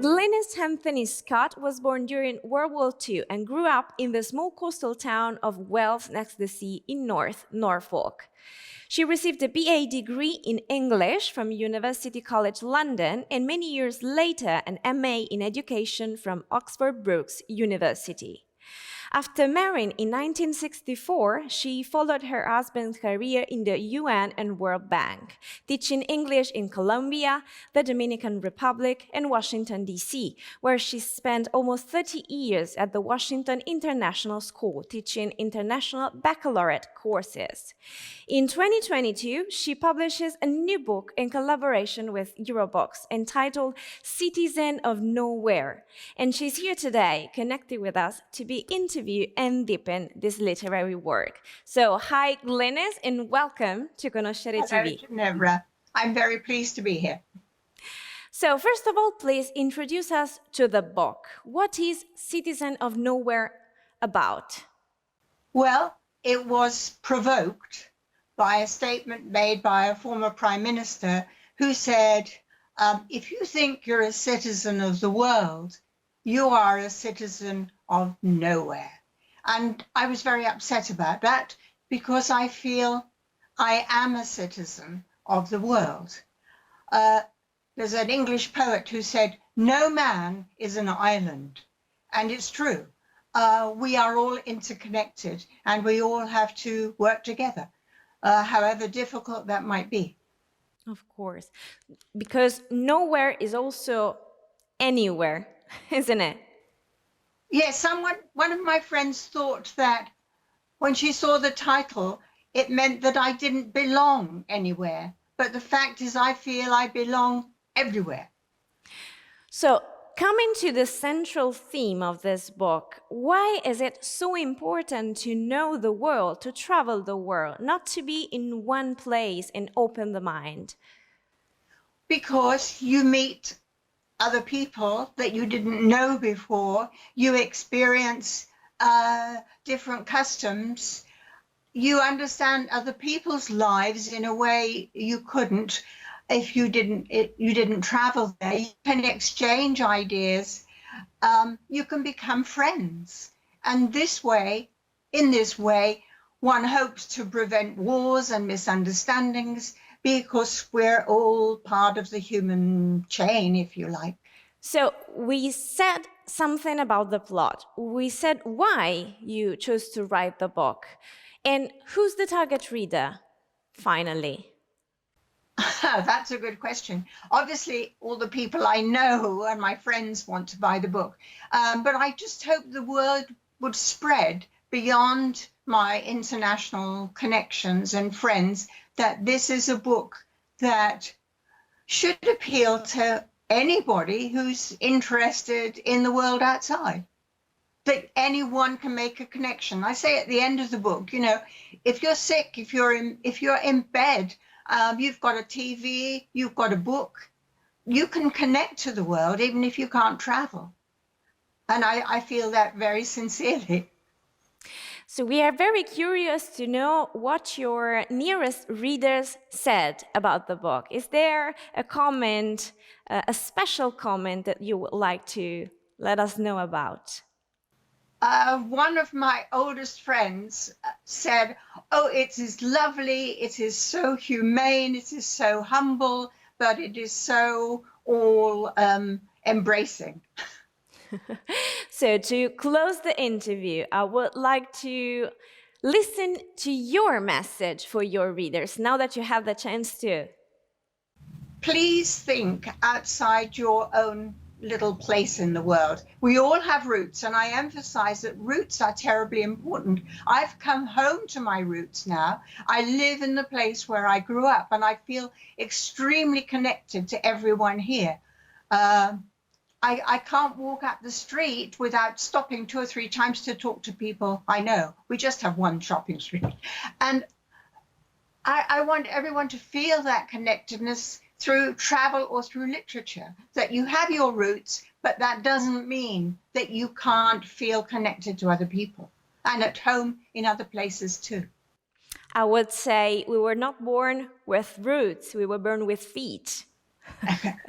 Glynis Anthony Scott was born during World War II and grew up in the small coastal town of Wells next to the sea in North Norfolk. She received a BA degree in English from University College London and many years later an MA in Education from Oxford Brookes University. After marrying in 1964, she followed her husband's career in the UN and World Bank, teaching English in Colombia, the Dominican Republic, and Washington, D.C., where she spent almost 30 years at the Washington International School, teaching international baccalaureate courses. In 2022, she publishes a new book in collaboration with Eurobox entitled Citizen of Nowhere, and she's here today, connected with us to be interviewed and deepen this literary work. So, hi Glynis, and welcome to Conoscere TV. Hello, Ginevra. I'm very pleased to be here. So, first of all, please introduce us to the book. What is Citizen of Nowhere about? Well, it was provoked by a statement made by a former prime minister who said, if you think you're a citizen of the world, you are a citizen of nowhere. And I was very upset about that because I feel I am a citizen of the world. There's an English poet who said, no man is an island. And it's true. We are all interconnected and we all have to work together, however difficult that might be. Of course, because nowhere is also anywhere, isn't it? Yes, one of my friends thought that when she saw the title, it meant that I didn't belong anywhere. But the fact is, I feel I belong everywhere. So, coming to the central theme of this book, why is it so important to know the world, to travel the world, not to be in one place and open the mind? Because you meet other people that you didn't know before, you experience different customs, you understand other people's lives in a way you couldn't if you didn't travel there. You can exchange ideas, you can become friends, and in this way, one hopes to prevent wars and misunderstandings, because we're all part of the human chain, if you like. So we said something about the plot. We said why you chose to write the book. And who's the target reader, finally? That's a good question. Obviously, all the people I know and my friends want to buy the book. But I just hope the word would spread beyond my international connections and friends that this is a book that should appeal to anybody who's interested in the world outside, that anyone can make a connection. I say at the end of the book, you know, if you're sick, if you're in bed, you've got a TV, you've got a book, you can connect to the world even if you can't travel. And I feel that very sincerely. So we are very curious to know what your nearest readers said about the book. Is there a comment, a special comment that you would like to let us know about? One of my oldest friends said, oh, it is lovely, it is so humane, it is so humble, but it is so all embracing. So to close the interview, I would like to listen to your message for your readers, now that you have the chance to. Please think outside your own little place in the world. We all have roots, and I emphasize that roots are terribly important. I've come home to my roots now. I live in the place where I grew up, and I feel extremely connected to everyone here. I can't walk up the street without stopping 2 or 3 times to talk to people I know. We just have one shopping street. And I want everyone to feel that connectedness through travel or through literature, that you have your roots, but that doesn't mean that you can't feel connected to other people and at home in other places too. I would say we were not born with roots, we were born with feet.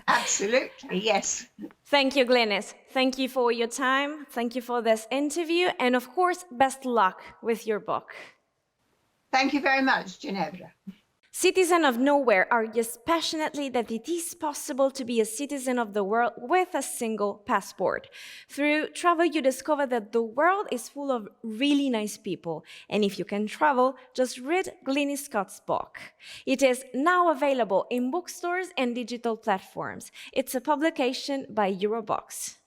Absolutely, yes. Thank you, Glynis. Thank you for your time. Thank you for this interview. And of course, best luck with your book. Thank you very much, Ginevra. Citizen of Nowhere argues passionately that it is possible to be a citizen of the world with a single passport. Through travel, you discover that the world is full of really nice people. And if you can travel, just read Glynis Scott's book. It is now available in bookstores and digital platforms. It's a publication by Eurobox.